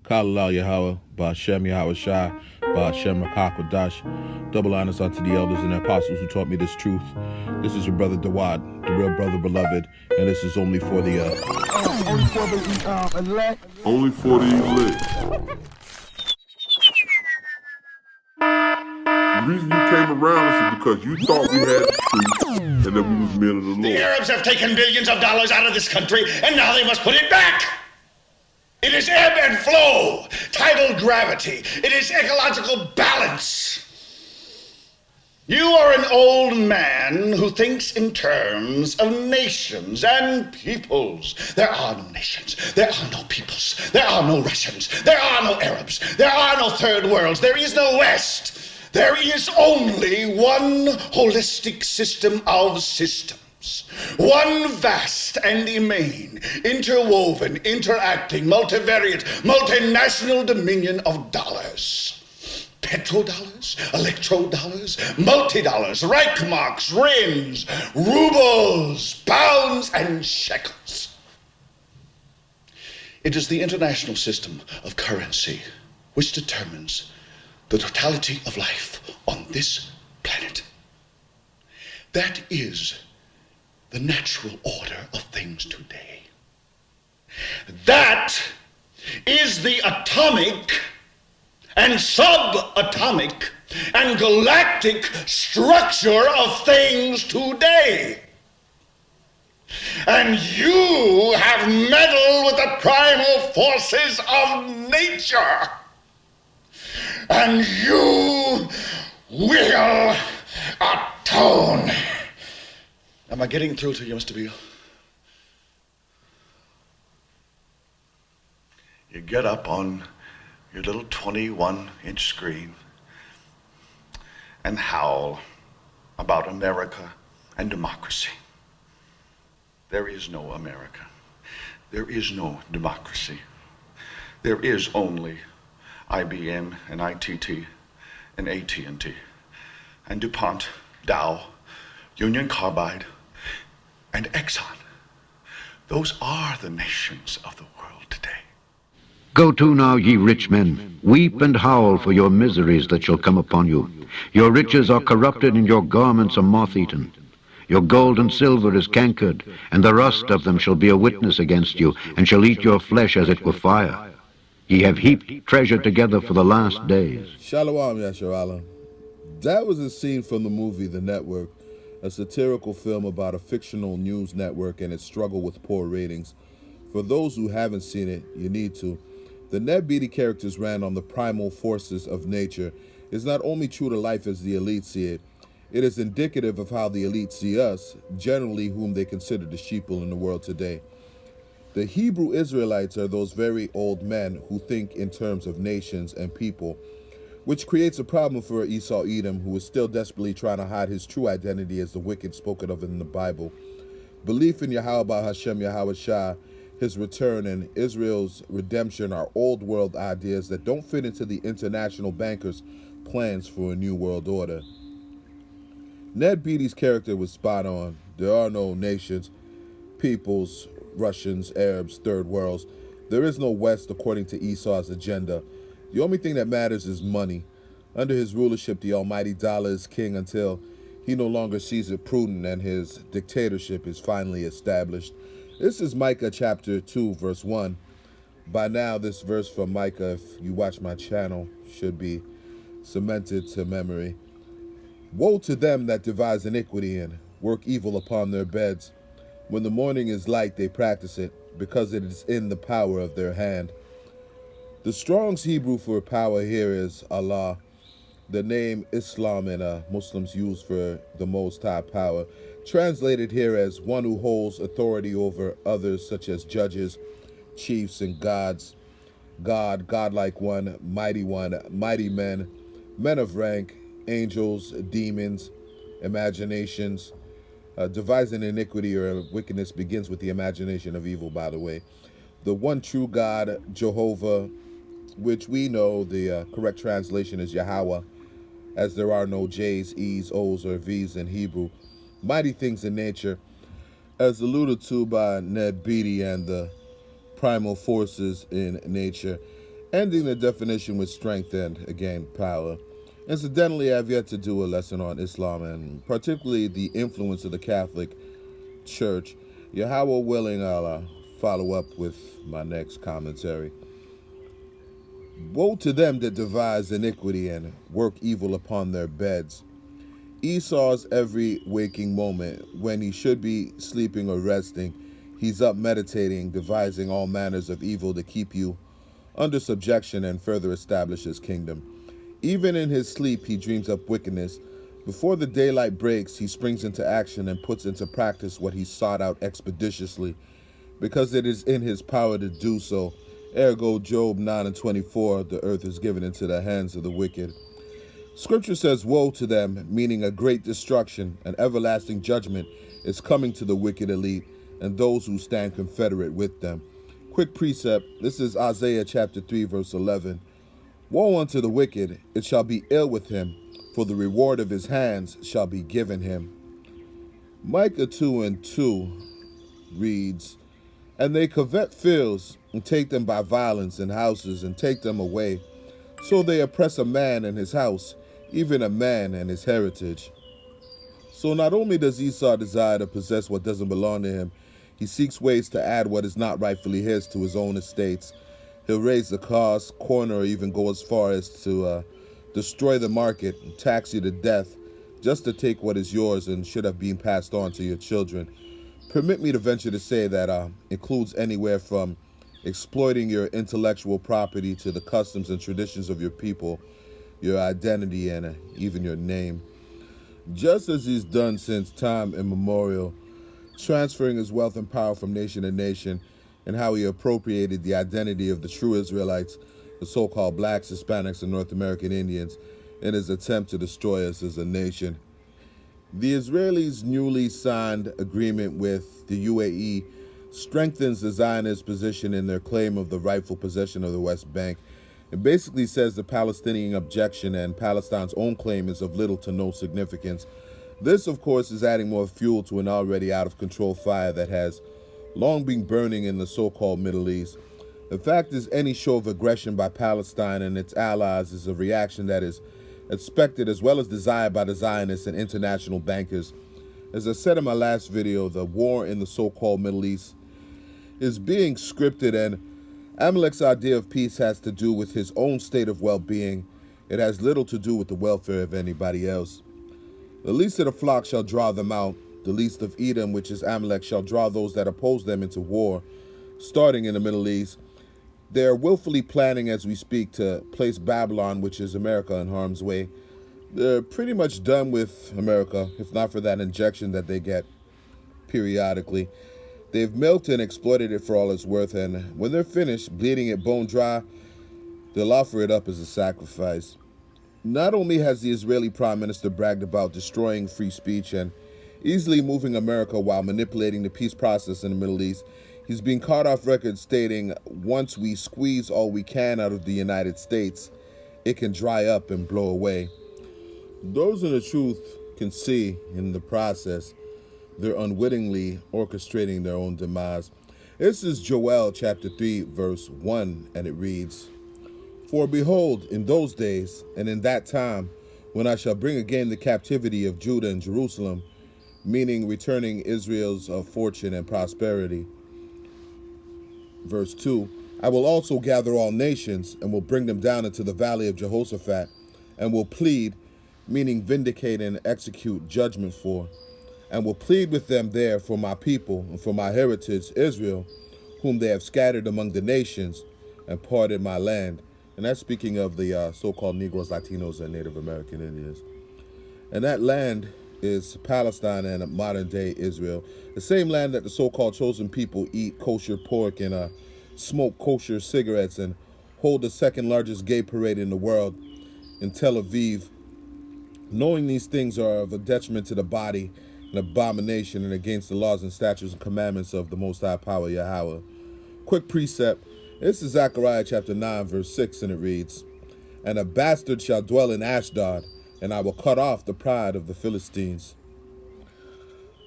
Kalal Yahweh, Ba'Shem Yahweh Shai, Ba'Shem Rakakwadash. Double honors unto the elders and the apostles who taught me this truth. This is your brother Dawad, the real brother beloved, and this is only for the only for the elect. Only for the elect. The reason you came around is because you thought we had the truth and that we was men of the Lord. The Arabs have taken billions of dollars out of this country, and now they must put it back. It is ebb and flow, tidal gravity. It is ecological balance. You are an old man who thinks in terms of nations and peoples. There are no nations. There are no peoples. There are no Russians. There are no Arabs. There are no third worlds. There is no West. There is only one holistic system of systems. One vast and immane, interwoven, interacting, multivariate, multinational dominion of dollars. Petrodollars, electrodollars, multi-dollars, Reichmarks, rins, rubles, pounds, and shekels. It is the international system of currency which determines the totality of life on this planet. That is the natural order of things today. That is the atomic and subatomic and galactic structure of things today. And you have meddled with the primal forces of nature. And you will atone. Am I getting through to you, Mr. Beale? You get up on your little 21-inch screen and howl about America and democracy. There is no America. There is no democracy. There is only IBM and ITT and AT&T and DuPont, Dow, Union Carbide, and Exxon. Those are the nations of the world today. Go to now, ye rich men, weep and howl for your miseries that shall come upon you. Your riches are corrupted, and your garments are moth-eaten. Your gold and silver is cankered, and the rust of them shall be a witness against you, and shall eat your flesh as it were fire. Ye have heaped treasure together for the last days. Shalom Yasharala. That was a scene from the movie The Network, a satirical film about a fictional news network and its struggle with poor ratings. For those who haven't seen it, you need to. The Ned Beatty characters ran on the primal forces of nature is not only true to life as the elite see it, it is indicative of how the elite see us, generally whom they consider the sheeple in the world today. The Hebrew Israelites are those very old men who think in terms of nations and people, which creates a problem for Esau Edom, who is still desperately trying to hide his true identity as the wicked spoken of in the Bible. Belief in Yahweh Hashem Yahweh Shah, his return, and Israel's redemption are old world ideas that don't fit into the international bankers' plans for a new world order. Ned Beatty's character was spot on. There are no nations, peoples, Russians, Arabs, third worlds. There is no West according to Esau's agenda. The only thing that matters is money. Under his rulership, the almighty dollar is king until he no longer sees it prudent and his dictatorship is finally established. This is Micah chapter 2, verse 1. By now, this verse from Micah, if you watch my channel, should be cemented to memory. Woe to them that devise iniquity and work evil upon their beds. When the morning is light, they practice it, because it is in the power of their hand. The Strong's Hebrew for power here is Allah. The name Islam and Muslims use for the Most High power, translated here as one who holds authority over others, such as judges, chiefs, and gods. God, godlike one, mighty men, men of rank, angels, demons, imaginations. Devising iniquity or wickedness begins with the imagination of evil, by the way. The one true God, Jehovah, which we know the correct translation is Yahweh, as there are no J's, E's, O's, or V's in Hebrew. Mighty things in nature, as alluded to by Ned Beatty and the primal forces in nature, ending the definition with strength and, again, power. Incidentally, I've yet to do a lesson on Islam and particularly the influence of the Catholic Church. Yahweh willing, I'll follow up with my next commentary. Woe to them that devise iniquity and work evil upon their beds. Esau's every waking moment, when he should be sleeping or resting, he's up meditating, devising all manners of evil to keep you under subjection and further establish his kingdom. Even in his sleep, he dreams up wickedness. Before the daylight breaks, he springs into action and puts into practice what he sought out expeditiously, because it is in his power to do so. Ergo, Job 9:24, the earth is given into the hands of the wicked. Scripture says, woe to them, meaning a great destruction, an everlasting judgment is coming to the wicked elite and those who stand confederate with them. Quick precept, this is Isaiah chapter 3, verse 11. Woe unto the wicked, it shall be ill with him, for the reward of his hands shall be given him. Micah 2:2 reads, and they covet fields, and take them by violence, and houses, and take them away. So they oppress a man and his house, even a man and his heritage. So not only does Esau desire to possess what doesn't belong to him, he seeks ways to add what is not rightfully his to his own estates. He'll raise the cost, corner, or even go as far as to destroy the market and tax you to death just to take what is yours and should have been passed on to your children. Permit me to venture to say that includes anywhere from exploiting your intellectual property to the customs and traditions of your people, your identity, and even your name. Just as he's done since time immemorial, transferring his wealth and power from nation to nation, and how he appropriated the identity of the true Israelites, the so-called blacks, Hispanics, and North American Indians, in his attempt to destroy us as a nation. The Israelis' newly signed agreement with the UAE strengthens the Zionist position in their claim of the rightful possession of the West Bank. It basically says the Palestinian objection and Palestine's own claim is of little to no significance. This, of course, is adding more fuel to an already out-of-control fire that has long been burning in the so-called Middle East. The fact is, any show of aggression by Palestine and its allies is a reaction that is expected as well as desired by the Zionists and international bankers. As I said in my last video, the war in the so-called Middle East is being scripted, and Amalek's idea of peace has to do with his own state of well-being. It has little to do with the welfare of anybody else. The least of the flock shall draw them out. The least of Edom, which is Amalek, shall draw those that oppose them into war, starting in the Middle East. They are willfully planning as we speak to place Babylon, which is America, in harm's way. They're pretty much done with America, if not for that injection that they get periodically. They've milked and exploited it for all it's worth, and when they're finished, bleeding it bone dry, they'll offer it up as a sacrifice. Not only has the Israeli Prime Minister bragged about destroying free speech and easily moving America while manipulating the peace process in the Middle East, he's been caught off record stating, once we squeeze all we can out of the United States, it can dry up and blow away. Those in the truth can see in the process they're unwittingly orchestrating their own demise. This is Joel chapter 3, verse 1, and it reads, for behold, in those days and in that time, when I shall bring again the captivity of Judah and Jerusalem, meaning returning Israel's fortune and prosperity. Verse 2, I will also gather all nations and will bring them down into the valley of Jehoshaphat and will plead, meaning vindicate and execute judgment for, and will plead with them there for my people and for my heritage, Israel, whom they have scattered among the nations and parted my land. And that's speaking of the so-called Negroes, Latinos, and Native American Indians. And that land is Palestine and modern-day Israel, the same land that the so-called chosen people eat kosher pork and smoke kosher cigarettes and hold the second largest gay parade in the world in Tel Aviv. Knowing these things are of a detriment to the body, an abomination, and against the laws and statutes and commandments of the Most High Power, Yahweh. Quick precept. This is Zechariah chapter 9, verse 6, and it reads, and a bastard shall dwell in Ashdod, and I will cut off the pride of the Philistines.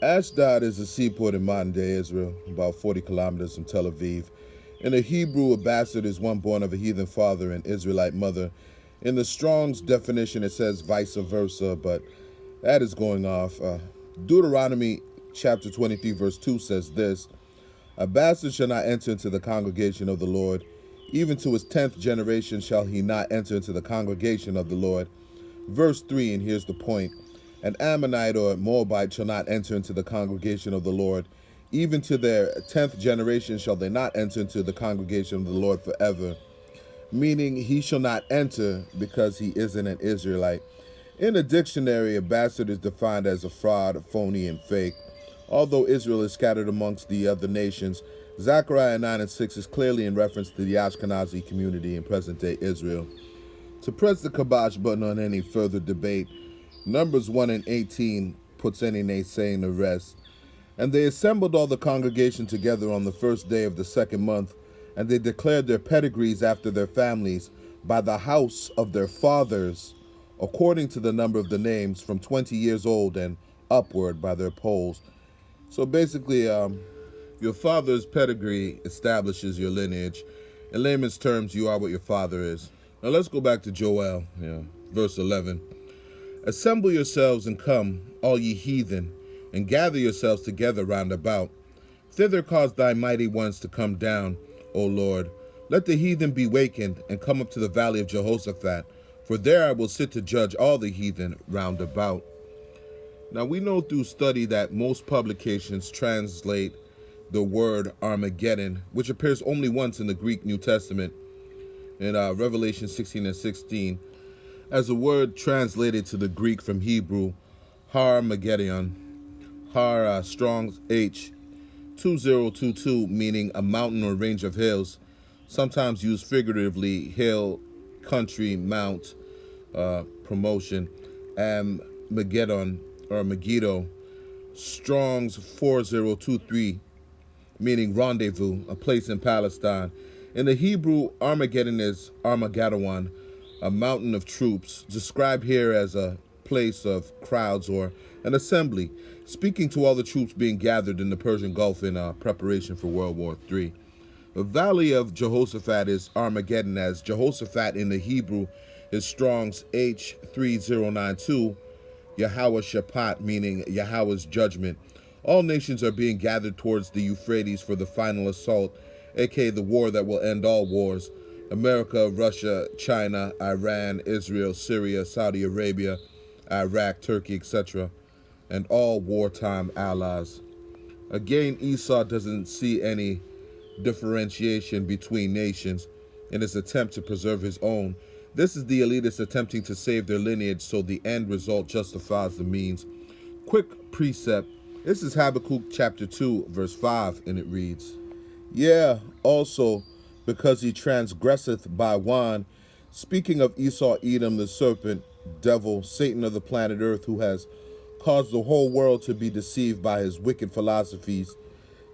Ashdod is a seaport in modern-day Israel, about 40 kilometers from Tel Aviv. In the Hebrew, a bastard is one born of a heathen father and Israelite mother. In the Strong's definition, it says vice versa, but that is going off. Deuteronomy chapter 23, verse 2 says this: a bastard shall not enter into the congregation of the Lord. Even to his 10th generation shall he not enter into the congregation of the Lord. Verse 3, and here's the point: an Ammonite or Moabite shall not enter into the congregation of the Lord. Even to their 10th generation shall they not enter into the congregation of the Lord forever. Meaning he shall not enter because he isn't an Israelite. In the dictionary, a bastard is defined as a fraud, phony, and fake. Although Israel is scattered amongst the other nations, Zechariah 9 and 6 is clearly in reference to the Ashkenazi community in present-day Israel. To press the kibosh button on any further debate, Numbers 1 and 18 puts any naysaying to rest. And they assembled all the congregation together on the first day of the second month, and they declared their pedigrees after their families by the house of their fathers, according to the number of the names, from 20 years old and upward by their polls. So basically, your father's pedigree establishes your lineage. In layman's terms, you are what your father is. Now let's go back to Joel, verse 11. Assemble yourselves and come, all ye heathen, and gather yourselves together round about. Thither cause thy mighty ones to come down, O Lord. Let the heathen be wakened, and come up to the valley of Jehoshaphat, for there I will sit to judge all the heathen round about. Now we know through study that most publications translate the word Armageddon, which appears only once in the Greek New Testament, in Revelation 16 and 16, as a word translated to the Greek from Hebrew, Har-Mageddon, Strong's H 2022, meaning a mountain or range of hills, sometimes used figuratively, hill, country, mount, promotion, and Mageddon or Megiddo, Strong's 4023, meaning rendezvous, a place in Palestine. In the Hebrew, Armageddon is Armageddon, a mountain of troops, described here as a place of crowds or an assembly, speaking to all the troops being gathered in the Persian Gulf in preparation for World War III. The valley of Jehoshaphat is Armageddon, as Jehoshaphat in the Hebrew is Strong's H3092, Yahweh Shaphat, meaning Yahweh's judgment. All nations are being gathered towards the Euphrates for the final assault, aka the war that will end all wars. America, Russia, China, Iran, Israel, Syria, Saudi Arabia, Iraq, Turkey, etc., and all wartime allies. Again, Esau doesn't see any differentiation between nations in his attempt to preserve his own. This is the elitists attempting to save their lineage, so the end result justifies the means. Quick precept. This is Habakkuk chapter 2, verse 5, and it reads, "Yeah, also, because he transgresseth by wine," speaking of Esau, Edom, the serpent, devil, Satan of the planet Earth, who has caused the whole world to be deceived by his wicked philosophies.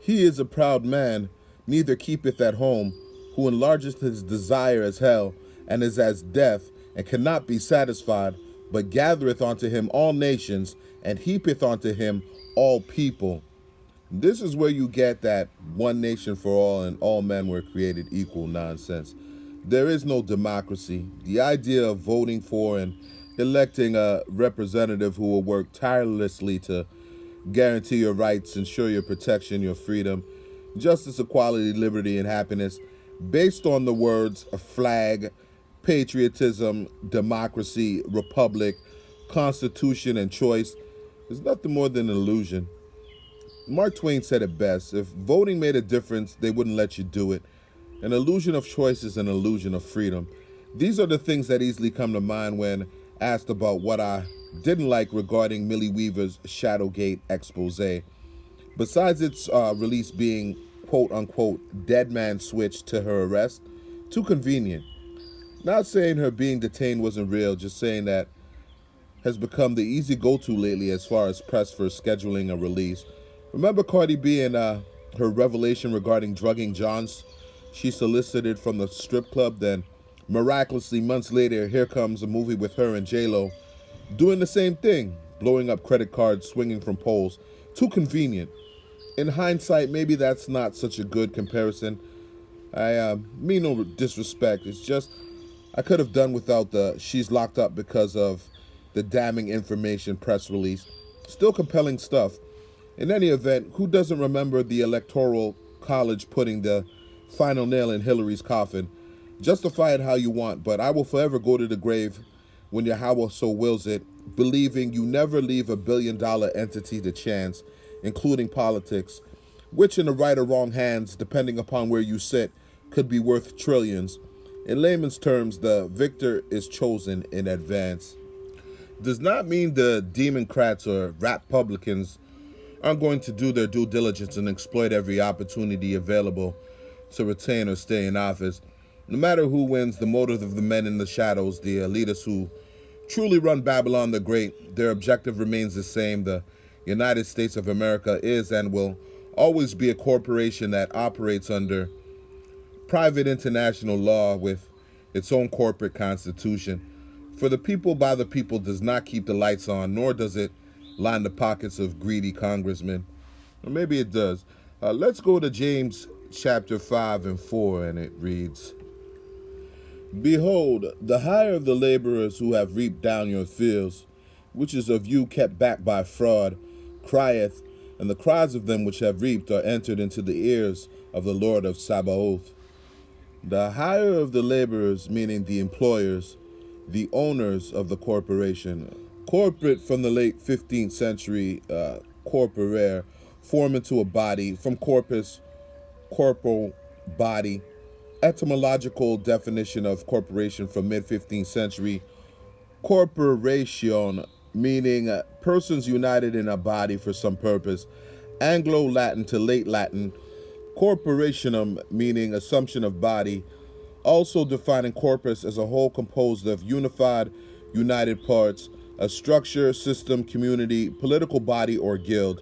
"He is a proud man, neither keepeth at home, who enlargeth his desire as hell, and is as death, and cannot be satisfied, but gathereth unto him all nations, and heapeth unto him all people." This is where you get that one nation for all and all men were created equal nonsense. There is no democracy. The idea of voting for and electing a representative who will work tirelessly to guarantee your rights, ensure your protection, your freedom, justice, equality, liberty, and happiness, based on the words flag, patriotism, democracy, republic, constitution, and choice, is nothing more than an illusion. Mark Twain said it best: if voting made a difference, they wouldn't let you do it. An illusion of choice is an illusion of freedom. These are the things that easily come to mind when asked about what I didn't like regarding Millie Weaver's Shadowgate expose. Besides its release being quote-unquote dead man switched to her arrest, too convenient. Not saying her being detained wasn't real, just saying that has become the easy go-to lately as far as press for scheduling a release. Remember Cardi B and her revelation regarding drugging Johns she solicited from the strip club? Then miraculously months later, here comes a movie with her and J-Lo doing the same thing, blowing up credit cards, swinging from poles. Too convenient. In hindsight, maybe that's not such a good comparison. I mean no disrespect. It's just I could have done without the "she's locked up because of the damning information" press release. Still compelling stuff. In any event, who doesn't remember the Electoral College putting the final nail in Hillary's coffin? Justify it how you want, but I will forever go to the grave when Yahweh so wills it, believing you never leave a billion-dollar entity to chance, including politics, which in the right or wrong hands, depending upon where you sit, could be worth trillions. In layman's terms, the victor is chosen in advance. Does not mean the Democrats or Republicans aren't going to do their due diligence and exploit every opportunity available to retain or stay in office. No matter who wins, the motive of the men in the shadows, the elitists who truly run Babylon the Great, their objective remains the same. The United States of America is and will always be a corporation that operates under private international law with its own corporate constitution. For the people by the people does not keep the lights on, nor does it line the pockets of greedy congressmen. Or maybe it does. Let's go to James chapter 5 and 4, and it reads, "Behold, the hire of the laborers who have reaped down your fields, which is of you kept back by fraud, crieth, and the cries of them which have reaped are entered into the ears of the Lord of Sabaoth." The hire of the laborers, meaning the employers, the owners of the corporation. Corporate from the late 15th century, corporare, form into a body, from corpus, corporal, body. Etymological definition of corporation from mid-15th century, corporation, meaning persons united in a body for some purpose. Anglo-Latin to late Latin, corporationum, meaning assumption of body, also defining corpus as a whole composed of unified, united parts, a structure, system, community, political body, or guild.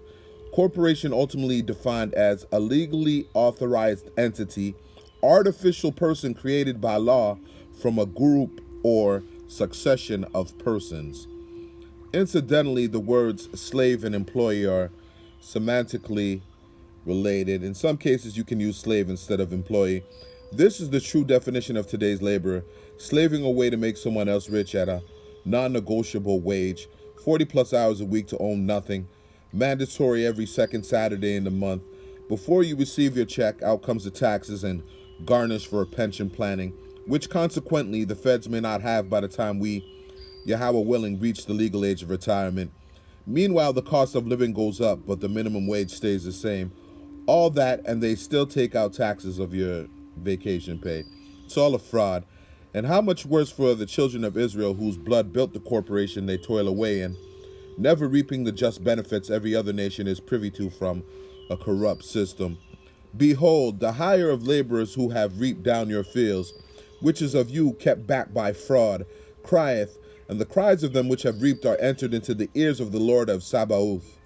Corporation ultimately defined as a legally authorized entity, artificial person created by law from a group or succession of persons. Incidentally, the words slave and employee are semantically related. In some cases, you can use slave instead of employee. This is the true definition of today's laborer, slaving away to make someone else rich at a non-negotiable wage, 40 plus hours a week to own nothing, mandatory every second Saturday in the month. Before you receive your check, out comes the taxes and garnish for pension planning, which consequently the feds may not have by the time we, Yahweh willing, reach the legal age of retirement. Meanwhile, the cost of living goes up, but the minimum wage stays the same. All that, and they still take out taxes of your vacation pay. It's all a fraud. And how much worse for the children of Israel whose blood built the corporation they toil away in, never reaping the just benefits every other nation is privy to from a corrupt system. Behold, the hire of laborers who have reaped down your fields, which is of you kept back by fraud, crieth, and the cries of them which have reaped are entered into the ears of the Lord of Sabaoth.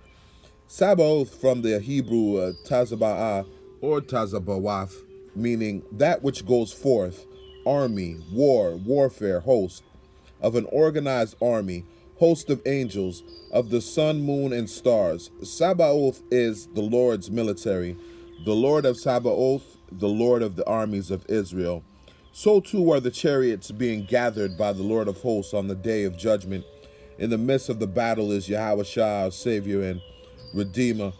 Sabaoth from the Hebrew Tazaba'ah or Tazabawath, meaning that which goes forth, army, war, warfare, host, of an organized army, host of angels, of the sun, moon, and stars. Sabaoth is the Lord's military, the Lord of Sabaoth, the Lord of the armies of Israel. So too are the chariots being gathered by the Lord of hosts on the day of judgment. In the midst of the battle is Yahweh Shah, our Savior and Redeemer.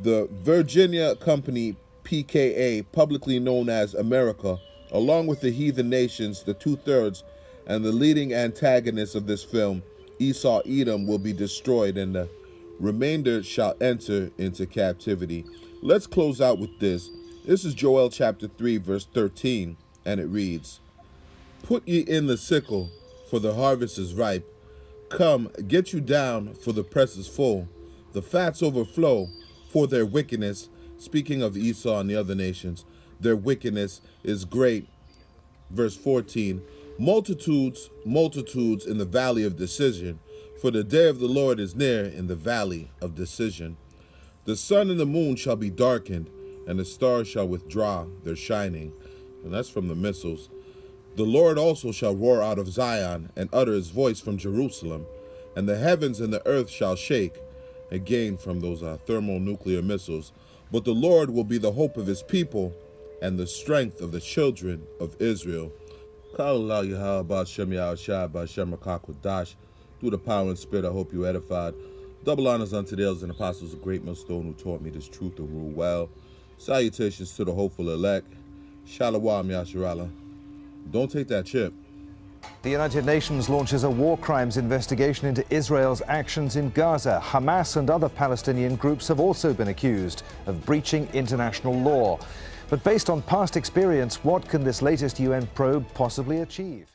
The Virginia Company, PKA, publicly known as America, along with the heathen nations, the two-thirds, and the leading antagonists of this film, Esau Edom, will be destroyed, and the remainder shall enter into captivity. Let's close out with this. This is Joel chapter 3, verse 13, and it reads, "Put ye in the sickle, for the harvest is ripe. Come, get you down, for the press is full. The fats overflow, for their wickedness," speaking of Esau and the other nations, "their wickedness is great." Verse 14, "Multitudes, multitudes in the valley of decision, for the day of the Lord is near in the valley of decision. The sun and the moon shall be darkened, and the stars shall withdraw their shining." And that's from the missiles. "The Lord also shall roar out of Zion, and utter his voice from Jerusalem, and the heavens and the earth shall shake," again from those thermonuclear missiles. "But the Lord will be the hope of his people, and the strength of the children of Israel. Through the power and spirit, I hope you edified. Double honors unto the elders and apostles of Great Millstone who taught me this truth and rule well. Salutations to the hopeful elect. Shalom Yasharallah. Don't take that chip. The United Nations launches a war crimes investigation into Israel's actions in Gaza. Hamas and other Palestinian groups have also been accused of breaching international law. But based on past experience, what can this latest UN probe possibly achieve?